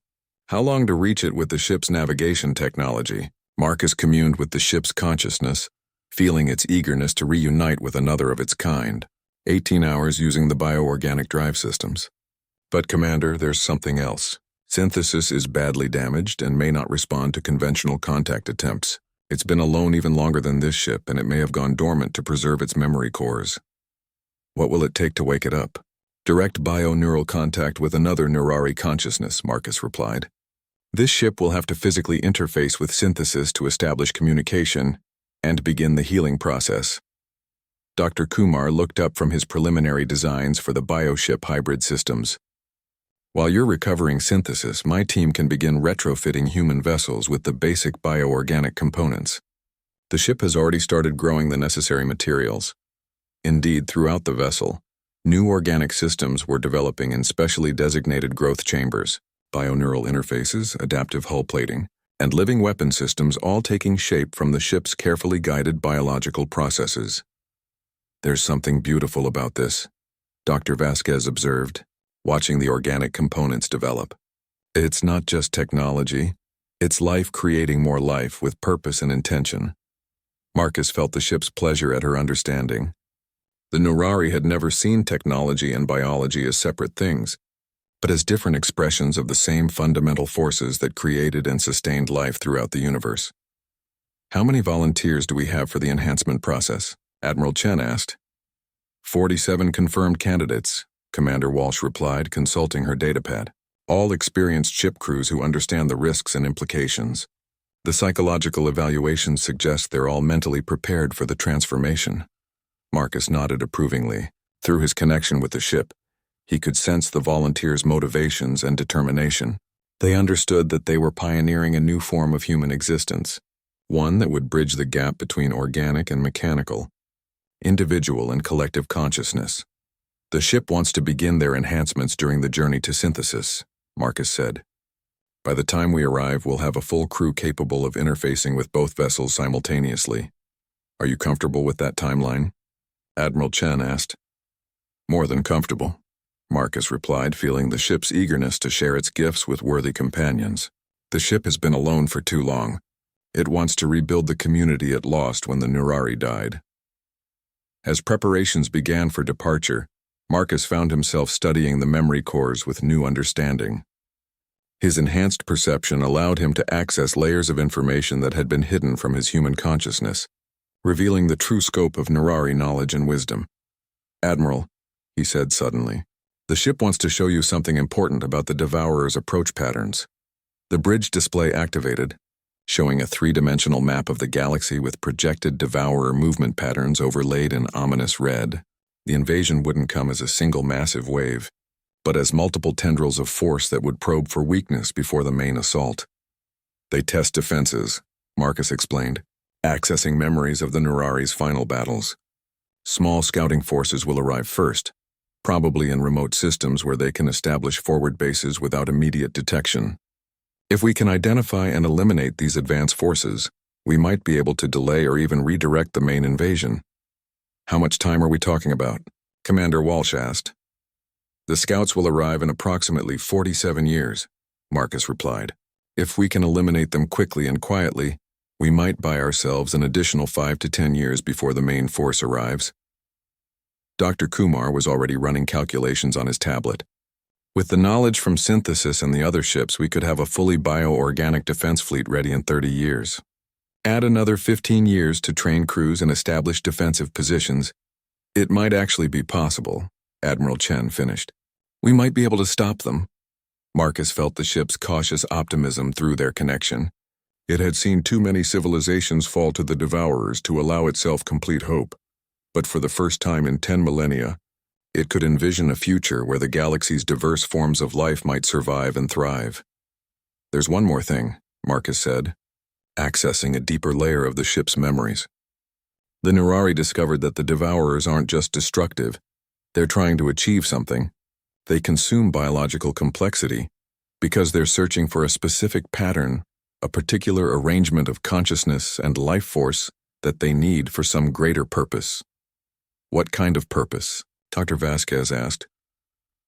How long to reach it with the ship's navigation technology?" Marcus communed with the ship's consciousness, feeling its eagerness to reunite with another of its kind. 18 hours using the bioorganic drive systems. "But Commander, there's something else. Synthesis is badly damaged and may not respond to conventional contact attempts. It's been alone even longer than this ship, and it may have gone dormant to preserve its memory cores." "What will it take to wake it up?" Direct bioneural contact with another Nurari consciousness, Marcus replied. This ship will have to physically interface with synthesis to establish communication and begin the healing process. Dr. Kumar looked up from his preliminary designs for the bioship hybrid systems. While you're recovering synthesis, my team can begin retrofitting human vessels with the basic bioorganic components. The ship has already started growing the necessary materials. Indeed, throughout the vessel, new organic systems were developing in specially designated growth chambers, bioneural interfaces, adaptive hull plating, and living weapon systems, all taking shape from the ship's carefully guided biological processes. There's something beautiful about this, Dr. Vasquez observed, watching the organic components develop. It's not just technology, it's life creating more life with purpose and intention. Marcus felt the ship's pleasure at her understanding. The Nurari had never seen technology and biology as separate things, but as different expressions of the same fundamental forces that created and sustained life throughout the universe. How many volunteers do we have for the enhancement process? Admiral Chen asked. 47 confirmed candidates, Commander Walsh replied, consulting her datapad. All experienced ship crews who understand the risks and implications. The psychological evaluations suggest they're all mentally prepared for the transformation. Marcus nodded approvingly. Through his connection with the ship, he could sense the volunteers' motivations and determination. They understood that they were pioneering a new form of human existence, one that would bridge the gap between organic and mechanical, individual and collective consciousness. The ship wants to begin their enhancements during the journey to synthesis, Marcus said. By the time we arrive, we'll have a full crew capable of interfacing with both vessels simultaneously. Are you comfortable with that timeline? Admiral Chen asked. More than comfortable, Marcus replied, feeling the ship's eagerness to share its gifts with worthy companions. The ship has been alone for too long. It wants to rebuild the community it lost when the Nurari died. As preparations began for departure, Marcus found himself studying the memory cores with new understanding. His enhanced perception allowed him to access layers of information that had been hidden from his human consciousness, revealing the true scope of Nurari knowledge and wisdom. Admiral, he said suddenly, the ship wants to show you something important about the Devourer's approach patterns. The bridge display activated, showing a three-dimensional map of the galaxy with projected Devourer movement patterns overlaid in ominous red. The invasion wouldn't come as a single massive wave, but as multiple tendrils of force that would probe for weakness before the main assault. They test defenses, Marcus explained, accessing memories of the Nurari's final battles. Small scouting forces will arrive first, probably in remote systems where they can establish forward bases without immediate detection. If we can identify and eliminate these advanced forces, we might be able to delay or even redirect the main invasion. How much time are we talking about? Commander Walsh asked. The scouts will arrive in approximately 47 years, Marcus replied. If we can eliminate them quickly and quietly, we might buy ourselves an additional 5 to 10 years before the main force arrives. Dr. Kumar was already running calculations on his tablet. With the knowledge from synthesis and the other ships, we could have a fully bioorganic defense fleet ready in 30 years. Add another 15 years to train crews and establish defensive positions. It might actually be possible, Admiral Chen finished. We might be able to stop them. Marcus felt the ship's cautious optimism through their connection. It had seen too many civilizations fall to the Devourers to allow itself complete hope. But for the first time in 10 millennia, it could envision a future where the galaxy's diverse forms of life might survive and thrive. There's one more thing, Marcus said, accessing a deeper layer of the ship's memories. The Nurari discovered that the Devourers aren't just destructive. They're trying to achieve something. They consume biological complexity because they're searching for a specific pattern, a particular arrangement of consciousness and life force that they need for some greater purpose. What kind of purpose? Dr. Vasquez asked.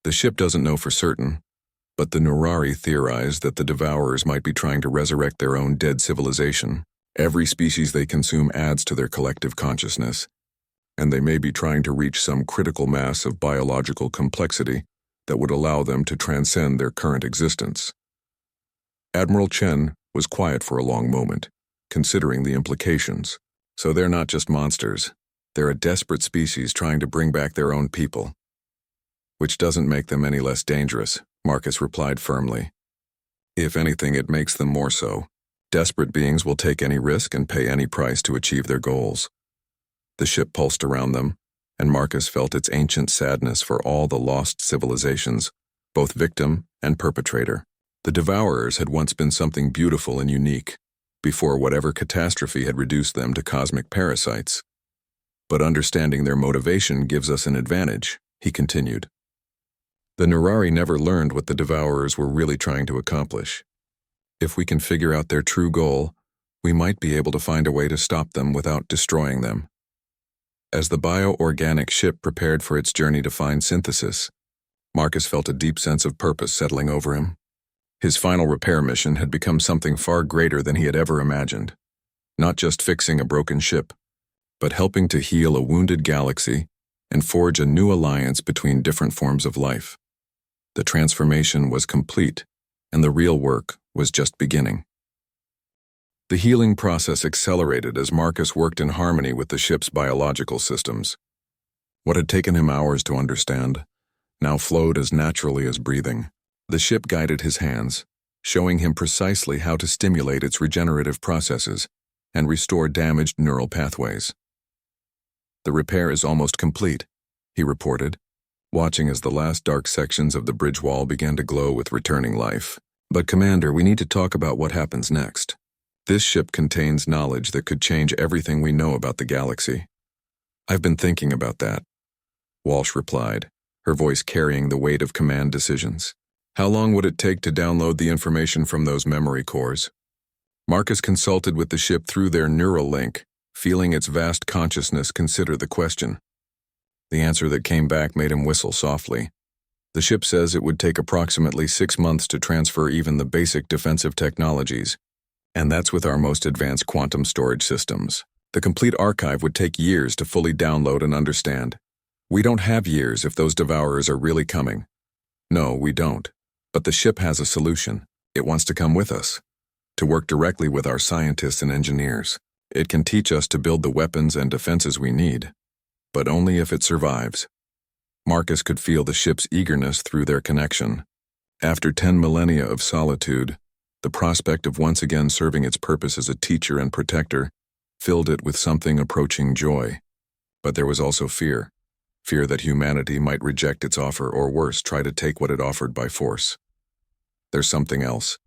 The ship doesn't know for certain, but the Nurari theorized that the Devourers might be trying to resurrect their own dead civilization. Every species they consume adds to their collective consciousness, and they may be trying to reach some critical mass of biological complexity that would allow them to transcend their current existence. Admiral Chen was quiet for a long moment, considering the implications. So they're not just monsters. They're a desperate species trying to bring back their own people. Which doesn't make them any less dangerous, Marcus replied firmly. If anything, it makes them more so. Desperate beings will take any risk and pay any price to achieve their goals. The ship pulsed around them, and Marcus felt its ancient sadness for all the lost civilizations, both victim and perpetrator. The Devourers had once been something beautiful and unique, before whatever catastrophe had reduced them to cosmic parasites. But understanding their motivation gives us an advantage, he continued. The Nurari never learned what the Devourers were really trying to accomplish. If we can figure out their true goal, we might be able to find a way to stop them without destroying them. As the bioorganic ship prepared for its journey to find synthesis, Marcus felt a deep sense of purpose settling over him. His final repair mission had become something far greater than he had ever imagined. Not just fixing a broken ship, but helping to heal a wounded galaxy and forge a new alliance between different forms of life. The transformation was complete, and the real work was just beginning. The healing process accelerated as Marcus worked in harmony with the ship's biological systems. What had taken him hours to understand now flowed as naturally as breathing. The ship guided his hands, showing him precisely how to stimulate its regenerative processes and restore damaged neural pathways. The repair is almost complete, he reported, watching as the last dark sections of the bridge wall began to glow with returning life. But Commander, we need to talk about what happens next. This ship contains knowledge that could change everything we know about the galaxy. I've been thinking about that, Walsh replied, her voice carrying the weight of command decisions. How long would it take to download the information from those memory cores? Marcus consulted with the ship through their neural link, feeling its vast consciousness consider the question. The answer that came back made him whistle softly. The ship says it would take approximately 6 months to transfer even the basic defensive technologies, and that's with our most advanced quantum storage systems. The complete archive would take years to fully download and understand. We don't have years if those Devourers are really coming. No, we don't. But the ship has a solution. It wants to come with us, to work directly with our scientists and engineers. It can teach us to build the weapons and defenses we need, but only if it survives. Marcus could feel the ship's eagerness through their connection. After 10 millennia of solitude, the prospect of once again serving its purpose as a teacher and protector filled it with something approaching joy. But there was also fear. Fear that humanity might reject its offer or worse, try to take what it offered by force. There's something else,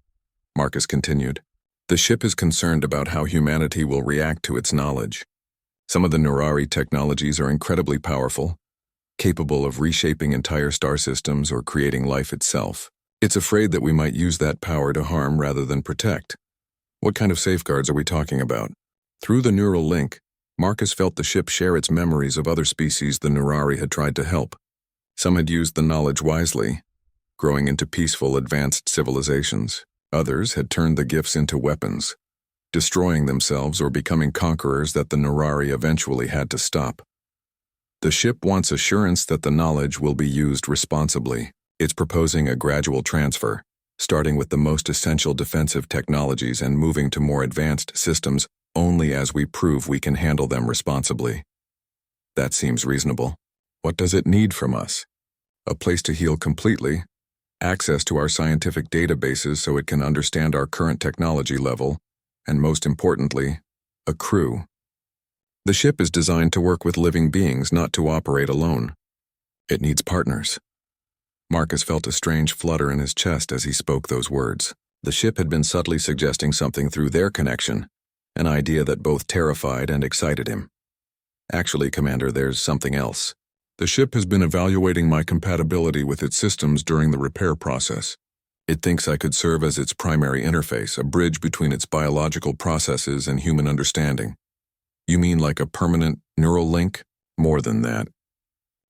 Marcus continued. The ship is concerned about how humanity will react to its knowledge. Some of the Nurari technologies are incredibly powerful, capable of reshaping entire star systems or creating life itself. It's afraid that we might use that power to harm rather than protect. What kind of safeguards are we talking about? Through the neural link, Marcus felt the ship share its memories of other species the Nurari had tried to help. Some had used the knowledge wisely, growing into peaceful, advanced civilizations. Others had turned the gifts into weapons, destroying themselves or becoming conquerors that the Nurari eventually had to stop. The ship wants assurance that the knowledge will be used responsibly. It's proposing a gradual transfer, starting with the most essential defensive technologies and moving to more advanced systems only as we prove we can handle them responsibly. That seems reasonable. What does it need from us? A place to heal completely, access to our scientific databases so it can understand our current technology level, and most importantly, a crew. The ship is designed to work with living beings, not to operate alone. It needs partners. Marcus felt a strange flutter in his chest as he spoke those words. The ship had been subtly suggesting something through their connection, an idea that both terrified and excited him. Actually, Commander, there's something else. The ship has been evaluating my compatibility with its systems during the repair process. It thinks I could serve as its primary interface, a bridge between its biological processes and human understanding. You mean like a permanent neural link? More than that.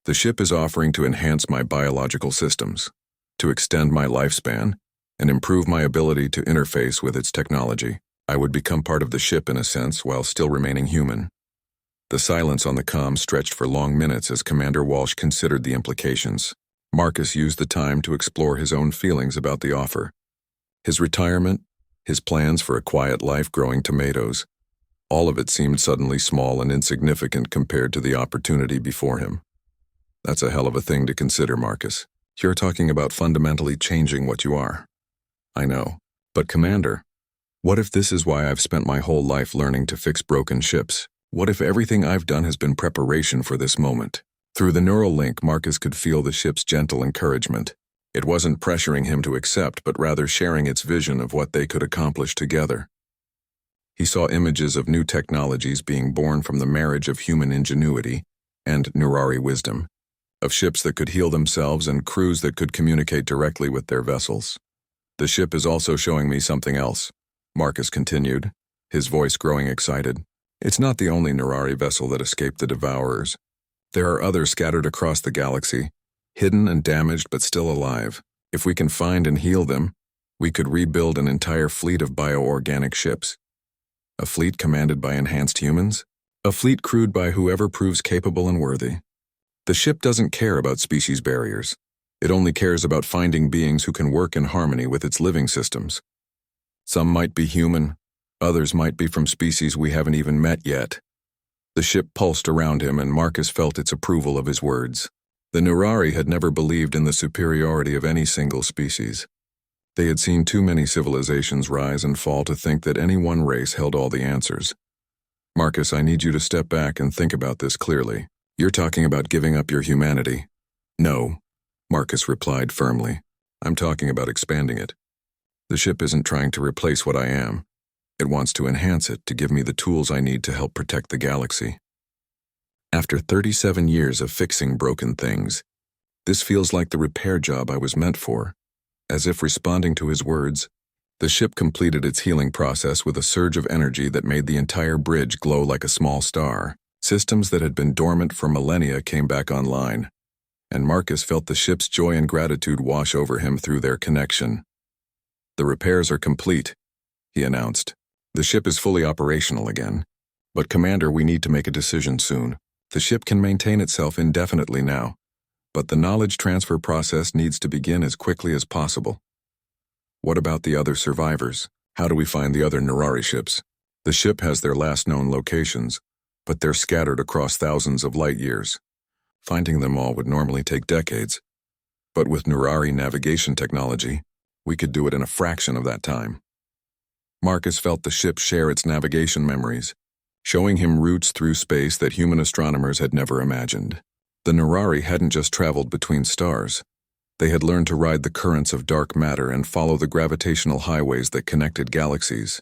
The ship is offering to enhance my biological systems, to extend my lifespan, and improve my ability to interface with its technology. I would become part of the ship in a sense while still remaining human. The silence on the comm stretched for long minutes as Commander Walsh considered the implications. Marcus used the time to explore his own feelings about the offer. His retirement, his plans for a quiet life growing tomatoes, all of it seemed suddenly small and insignificant compared to the opportunity before him. That's a hell of a thing to consider, Marcus. You're talking about fundamentally changing what you are. I know. But Commander, what if this is why I've spent my whole life learning to fix broken ships? What if everything I've done has been preparation for this moment? Through the neural link, Marcus could feel the ship's gentle encouragement. It wasn't pressuring him to accept, but rather sharing its vision of what they could accomplish together. He saw images of new technologies being born from the marriage of human ingenuity and Nurari wisdom, of ships that could heal themselves and crews that could communicate directly with their vessels. The ship is also showing me something else, Marcus continued, his voice growing excited. It's not the only Nurari vessel that escaped the Devourers. There are others scattered across the galaxy, hidden and damaged but still alive. If we can find and heal them, we could rebuild an entire fleet of bioorganic ships. A fleet commanded by enhanced humans? A fleet crewed by whoever proves capable and worthy. The ship doesn't care about species barriers. It only cares about finding beings who can work in harmony with its living systems. Some might be human, others might be from species we haven't even met yet. The ship pulsed around him, and Marcus felt its approval of his words. The Nurari had never believed in the superiority of any single species. They had seen too many civilizations rise and fall to think that any one race held all the answers. Marcus, I need you to step back and think about this clearly. You're talking about giving up your humanity. No, Marcus replied firmly. I'm talking about expanding it. The ship isn't trying to replace what I am. It wants to enhance it, to give me the tools I need to help protect the galaxy. After 37 years of fixing broken things, this feels like the repair job I was meant for. As if responding to his words, the ship completed its healing process with a surge of energy that made the entire bridge glow like a small star. Systems that had been dormant for millennia came back online, and Marcus felt the ship's joy and gratitude wash over him through their connection. The repairs are complete, he announced. The ship is fully operational again. But Commander, we need to make a decision soon. The ship can maintain itself indefinitely now, but the knowledge transfer process needs to begin as quickly as possible. What about the other survivors? How do we find the other Nurari ships? The ship has their last known locations, but they're scattered across thousands of light years. Finding them all would normally take decades, but with Nurari navigation technology, we could do it in a fraction of that time. Marcus felt the ship share its navigation memories, showing him routes through space that human astronomers had never imagined. The Nurari hadn't just traveled between stars. They had learned to ride the currents of dark matter and follow the gravitational highways that connected galaxies.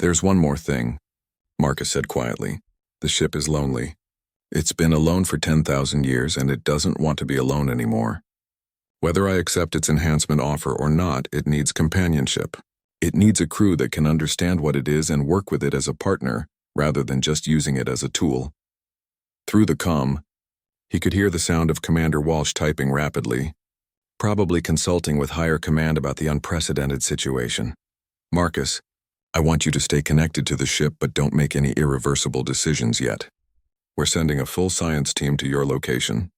There's one more thing, Marcus said quietly. The ship is lonely. It's been alone for 10,000 years, and it doesn't want to be alone anymore. Whether I accept its enhancement offer or not, it needs companionship. It needs a crew that can understand what it is and work with it as a partner, rather than just using it as a tool. Through the comm, he could hear the sound of Commander Walsh typing rapidly, probably consulting with higher command about the unprecedented situation. Marcus, I want you to stay connected to the ship, but don't make any irreversible decisions yet. We're sending a full science team to your location,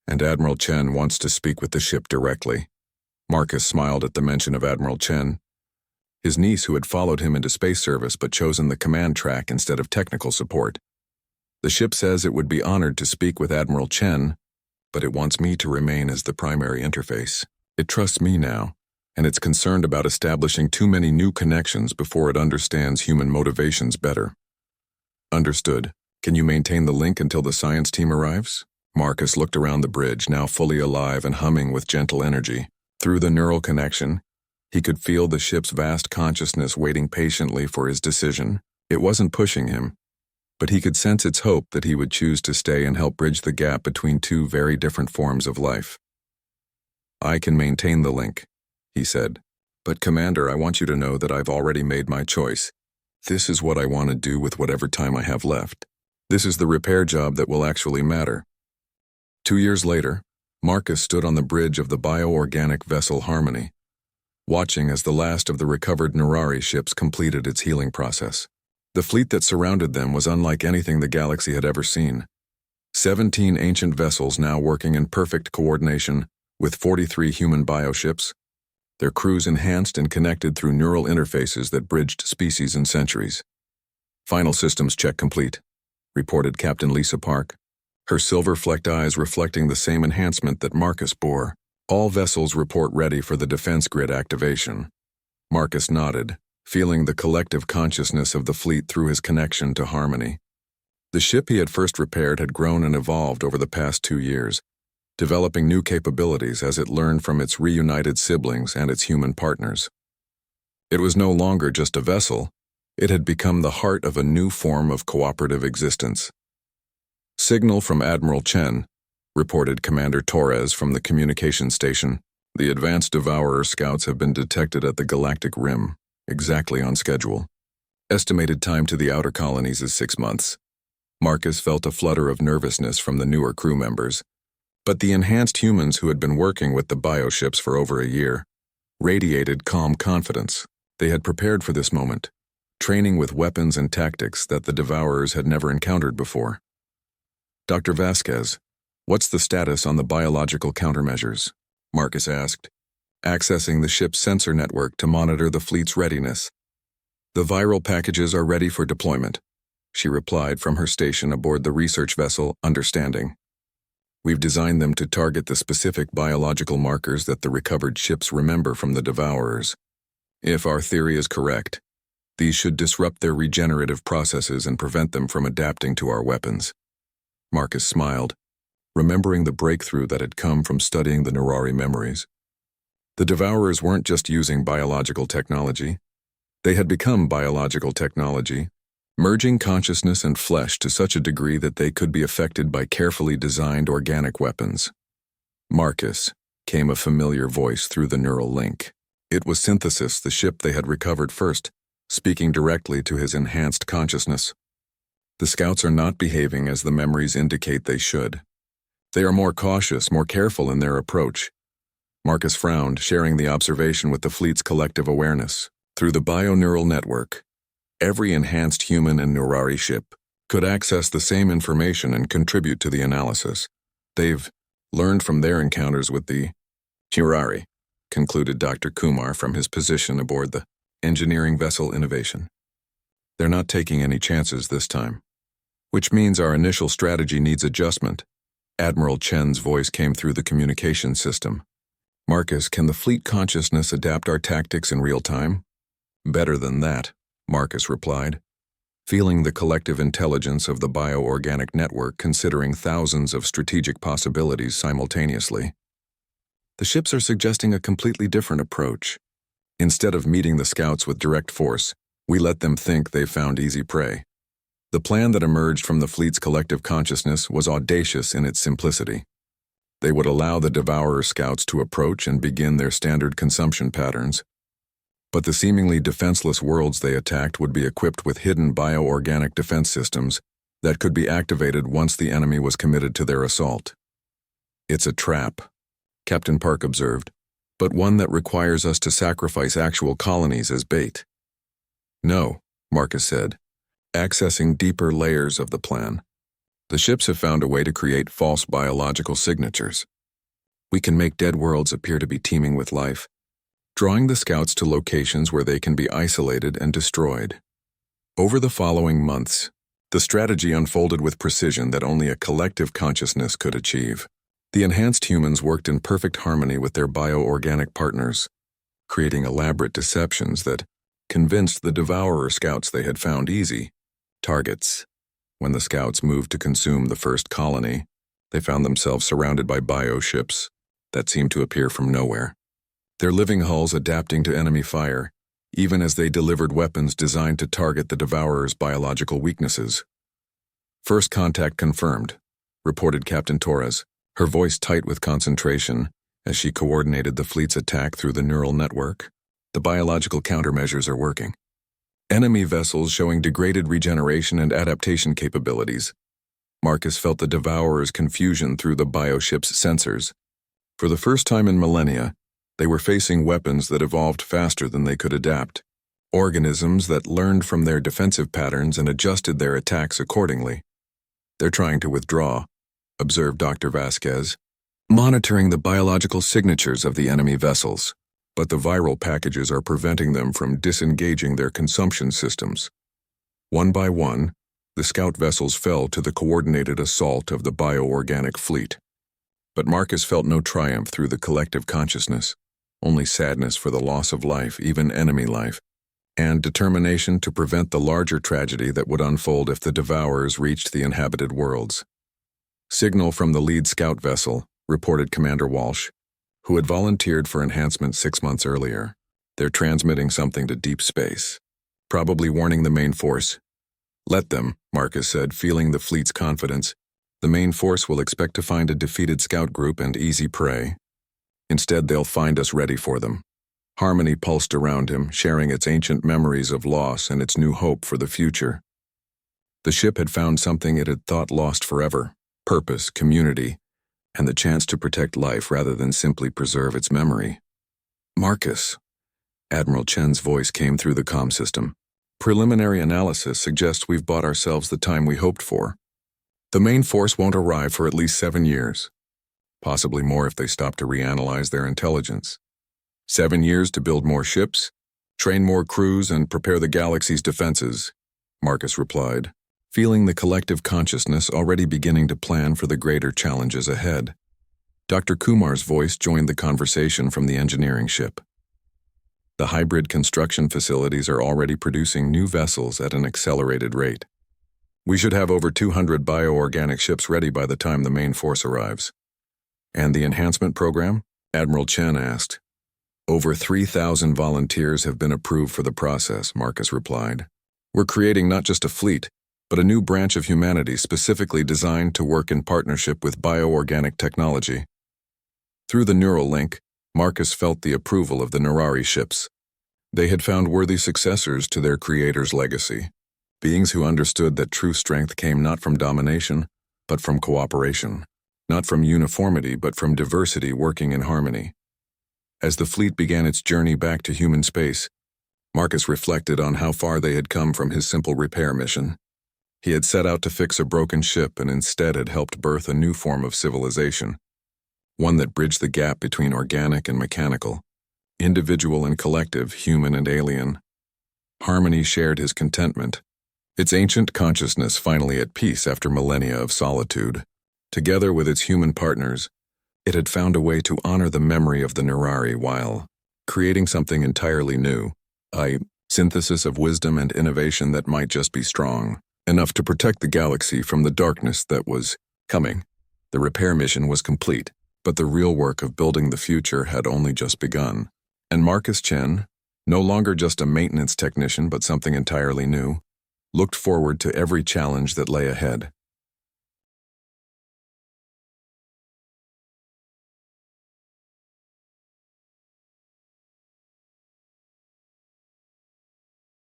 and Admiral Chen wants to speak with the ship directly. Marcus smiled at the mention of Admiral Chen, his niece who had followed him into space service but chosen the command track instead of technical support. The ship says it would be honored to speak with Admiral Chen, but it wants me to remain as the primary interface. It trusts me now, and it's concerned about establishing too many new connections before it understands human motivations better. Understood. Can you maintain the link until the science team arrives? Marcus looked around the bridge, now fully alive and humming with gentle energy. Through the neural connection, he could feel the ship's vast consciousness waiting patiently for his decision. It wasn't pushing him, but he could sense its hope that he would choose to stay and help bridge the gap between two very different forms of life. I can maintain the link, he said. But Commander, I want you to know that I've already made my choice. This is what I want to do with whatever time I have left. This is the repair job that will actually matter. 2 years later, Marcus stood on the bridge of the bioorganic vessel Harmony, watching as the last of the recovered Nurari ships completed its healing process. The fleet that surrounded them was unlike anything the galaxy had ever seen. 17 ancient vessels now working in perfect coordination with 43 human bioships, their crews enhanced and connected through neural interfaces that bridged species and centuries. Final systems check complete, reported Captain Lisa Park, her silver-flecked eyes reflecting the same enhancement that Marcus bore. All vessels report ready for the defense grid activation. Marcus nodded, feeling the collective consciousness of the fleet through his connection to harmony. The ship he had first repaired had grown and evolved over the past 2 years, developing new capabilities as it learned from its reunited siblings and its human partners. It was no longer just a vessel, it had become the heart of a new form of cooperative existence. "Signal from Admiral Chen," reported Commander Torres from the communication station. "The advanced Devourer scouts have been detected at the galactic rim, exactly on schedule. Estimated time to the outer colonies is 6 months." Marcus felt a flutter of nervousness from the newer crew members, but the enhanced humans who had been working with the bioships for over a year radiated calm confidence. They had prepared for this moment, training with weapons and tactics that the Devourers had never encountered before. "Dr. Vasquez, what's the status on the biological countermeasures?" Marcus asked, accessing the ship's sensor network to monitor the fleet's readiness. "The viral packages are ready for deployment," she replied from her station aboard the research vessel Understanding. "We've designed them to target the specific biological markers that the recovered ships remember from the Devourers. If our theory is correct, these should disrupt their regenerative processes and prevent them from adapting to our weapons." Marcus smiled, remembering the breakthrough that had come from studying the Nerari memories. The Devourers weren't just using biological technology. They had become biological technology, merging consciousness and flesh to such a degree that they could be affected by carefully designed organic weapons. "Marcus," came a familiar voice through the neural link. It was Synthesis, the ship they had recovered first, speaking directly to his enhanced consciousness. "The scouts are not behaving as the memories indicate they should. They are more cautious, more careful in their approach." Marcus frowned, sharing the observation with the fleet's collective awareness. Through the bioneural network, every enhanced human and Nerari ship could access the same information and contribute to the analysis. "They've learned from their encounters with the Nerari," concluded Dr. Kumar from his position aboard the engineering vessel Innovation. "They're not taking any chances this time. Which means our initial strategy needs adjustment." Admiral Chen's voice came through the communication system. "Marcus, can the fleet consciousness adapt our tactics in real time?" "Better than that," Marcus replied, feeling the collective intelligence of the bioorganic network considering thousands of strategic possibilities simultaneously. "The ships are suggesting a completely different approach. Instead of meeting the scouts with direct force, we let them think they've found easy prey." The plan that emerged from the fleet's collective consciousness was audacious in its simplicity. They would allow the Devourer scouts to approach and begin their standard consumption patterns, but the seemingly defenseless worlds they attacked would be equipped with hidden bioorganic defense systems that could be activated once the enemy was committed to their assault. "It's a trap," Captain Park observed, "but one that requires us to sacrifice actual colonies as bait." "No," Marcus said, accessing deeper layers of the plan. "The ships have found a way to create false biological signatures. We can make dead worlds appear to be teeming with life, drawing the scouts to locations where they can be isolated and destroyed." Over the following months, the strategy unfolded with precision that only a collective consciousness could achieve. The enhanced humans worked in perfect harmony with their bioorganic partners, creating elaborate deceptions that convinced the Devourer scouts they had found easy targets. When the scouts moved to consume the first colony, they found themselves surrounded by bioships that seemed to appear from nowhere, their living hulls adapting to enemy fire, even as they delivered weapons designed to target the Devourer's biological weaknesses. "First contact confirmed," reported Captain Torres, her voice tight with concentration as she coordinated the fleet's attack through the neural network. "The biological countermeasures are working. Enemy vessels showing degraded regeneration and adaptation capabilities." Marcus felt the Devourer's confusion through the bioship's sensors. For the first time in millennia, they were facing weapons that evolved faster than they could adapt, organisms that learned from their defensive patterns and adjusted their attacks accordingly. "They're trying to withdraw," observed Dr. Vasquez, monitoring the biological signatures of the enemy vessels, "but the viral packages are preventing them from disengaging their consumption systems." One by one, The scout vessels fell to the coordinated assault of the bioorganic fleet. But Marcus felt no triumph through the collective consciousness, only sadness for the loss of life, even enemy life, and determination to prevent the larger tragedy that would unfold if the Devourers reached the inhabited worlds. Signal from the lead scout vessel, reported Commander Walsh, who had volunteered for enhancement 6 months earlier. They're transmitting something to deep space, probably warning the main force. Let them, Marcus said, feeling the fleet's confidence. The main force will expect to find a defeated scout group and easy prey. Instead, they'll find us ready for them. Harmony pulsed around him, sharing its ancient memories of loss and its new hope for the future. The ship had found something it had thought lost forever: purpose, community, and the chance to protect life rather than simply preserve its memory. Marcus. Admiral Chen's voice came through the comm system. Preliminary analysis suggests we've bought ourselves the time we hoped for. The main force won't arrive for at least 7 years. Possibly more if they stop to reanalyze their intelligence. 7 years to build more ships, train more crews, and prepare the galaxy's defenses, Marcus replied, feeling the collective consciousness already beginning to plan for the greater challenges ahead. Dr. Kumar's voice joined the conversation from the engineering ship. The hybrid construction facilities are already producing new vessels at an accelerated rate. We should have over 200 bioorganic ships ready by the time the main force arrives. And the enhancement program? Admiral Chen asked. Over 3,000 volunteers have been approved for the process, Marcus replied. We're creating not just a fleet, but a new branch of humanity specifically designed to work in partnership with bioorganic technology. Through the neural link, Marcus felt the approval of the Nerari ships. They had found worthy successors to their creator's legacy, beings who understood that true strength came not from domination, but from cooperation, not from uniformity, but from diversity working in harmony. As the fleet began its journey back to human space, Marcus reflected on how far they had come from his simple repair mission. He had set out to fix a broken ship and instead had helped birth a new form of civilization, one that bridged the gap between organic and mechanical, individual and collective, human and alien. Harmony shared his contentment, its ancient consciousness finally at peace after millennia of solitude. Together with its human partners, it had found a way to honor the memory of the Nerari while creating something entirely new, a synthesis of wisdom and innovation that might just be strong enough to protect the galaxy from the darkness that was coming. The repair mission was complete, but the real work of building the future had only just begun. And Marcus Chen, no longer just a maintenance technician but something entirely new, looked forward to every challenge that lay ahead.